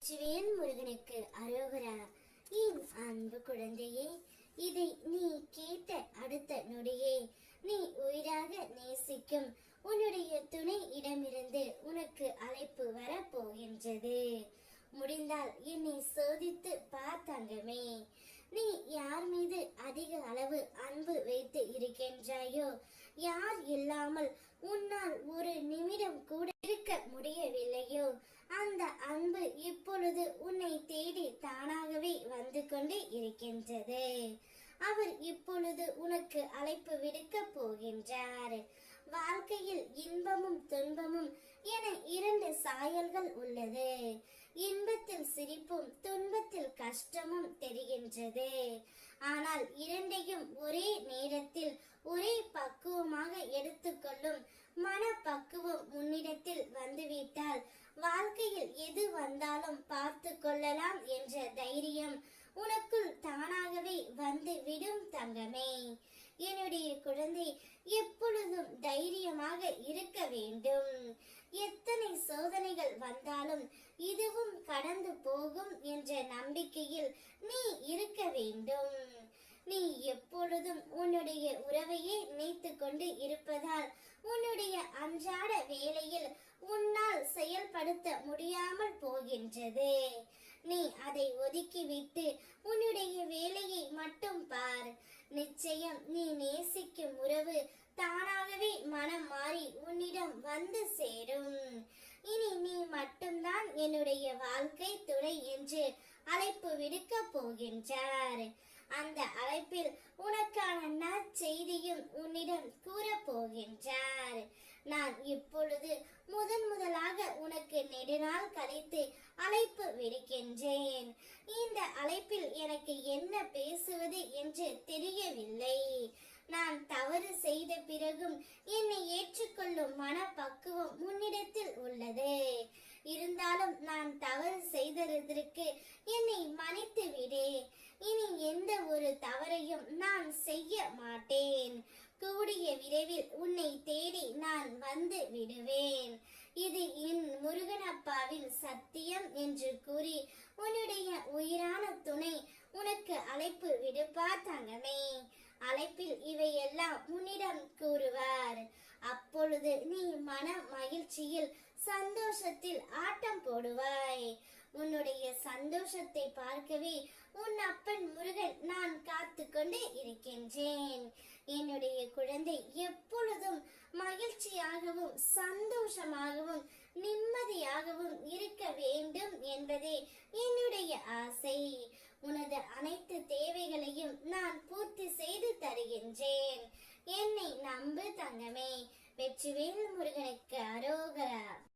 வெற்றிவேல் முருகனுக்கு அரோகரா. என் அன்பு குழந்தையே, இதை நீ கேட்ட அடுத்த நொடியே நீ உயிராக நேசிக்கும் உன்னுடைய துணை இடமிருந்து உனக்கு அழைப்பு வரப்போகின்றது. முடிந்தால் என்னை சோதித்து பார்த்தங்கமே. நீ யார் மீது அதிக அளவு அன்பு வைத்து இருக்கின்றாயோ, யார் இல்லாமல் உன்னால் ஒரு நிமிடம் கூட இருக்க முடியவில்லையோ, அந்த அன்பு இப்பொழுது உன்னை தேடி தானாகவே வந்து கொண்டு இருக்கின்றது. அவர் இப்பொழுது உனக்கு அழைப்பு விடுக்க போகின்றார். வாழ்க்கையில் இன்பமும் துன்பமும் என இரண்டு சாயல்கள் உள்ளது. இன்பத்தில் சிரிப்பும் துன்பத்தில் கஷ்டமும் தெரிகின்றது. ஆனால் இரண்டையும் ஒரே நேரத்தில் ஒரே பக்குவமாக எடுத்துக்கொள்ளும் மனப்பக்குவம் உன்னிடத்தில் வந்துவிட்டால் வாழ்க்கையில் எது வந்தாலும் பார்த்து கொள்ளலாம் என்ற தைரியம் உனக்குள் தானாகவே வந்து விடும் தங்கமே. என்னுடைய குழந்தை, எப்பொழுதும் தைரியமாக இருக்க வேண்டும். எத்தனை சோதனைகள் வந்தாலும் இதுவும் கடந்து போகும் என்ற நம்பிக்கையில் நீ இருக்க வேண்டும். நீ எப்பொழுதும் உன்னுடைய உறவையே நினைத்து கொண்டு இருப்பதால் உன்னுடைய அன்றாட வேலையில் உன்னால் செயல்படுத்த முடியாமல் போகின்றது. நீ அதை ஒதுக்கிவிட்டு உன்னுடைய வேலையை மட்டும் பார். நிச்சயம் நீ நேசிக்கும் உறவு தானாகவே மனம் மாறி உன்னிடம் வந்து சேரும். இனி நீ மட்டும்தான் என்னுடைய வாழ்க்கை துணை என்று அழைப்பு விடுக்க போகின்றார். அந்த அழைப்பில் உனக்கான நற்செய்தியும் உன்னிடம் கூற போகின்றார். நான் இப்பொழுது முதலாக உனக்கு நெடுநாள் கழித்து அழைப்பு விடுக்கின்றேன். இந்த அழைப்பில் எனக்கு என்ன பேசுவது என்று தெரியவில்லை. நான் தவறு செய்த பிறகும் என்னை ஏற்றுக்கொள்ளும் மனப்பக்குவம் முன்னிடத்தில் உள்ளது. இருந்தாலும் நான் தவறு செய்ததற்கு என்னை மன்னித்து விடு. இனி எந்த ஒரு தவறையும் நான் செய்ய மாட்டேன். கூடிய விரைவில் உன்னை தேடி நான் வந்து விடுவேன். இது என் முருகனப்பாவின் சத்தியம் என்று கூறி உன்னுடைய உயிரான துணை உனக்கு அழைப்பு விடுப்பார் தங்கமே. அழைப்பில் இவையெல்லாம் உன்னிடம் கூறுவார். அப்பொழுது நீ மன மகிழ்ச்சியில் சந்தோஷத்தில் ஆட்டம் போடுவாய். உன்னுடைய சந்தோஷத்தை பார்க்கவே உன் அப்பன் முருகன் நான் காத்து கொண்டு இருக்கின்றேன். என்னுடைய குழந்தை எப்பொழுதும் மகிழ்ச்சியாகவும் சந்தோஷமாகவும் நிம்மதியாகவும் இருக்க வேண்டும் என்பதே என்னுடைய ஆசை. உனது அனைத்து தேவைகளையும் நான் பூர்த்தி செய்து தருகின்றேன். என்னை நம்பு தங்கமே. வெற்றிவேல் முருகனுக்கு அரோகரா.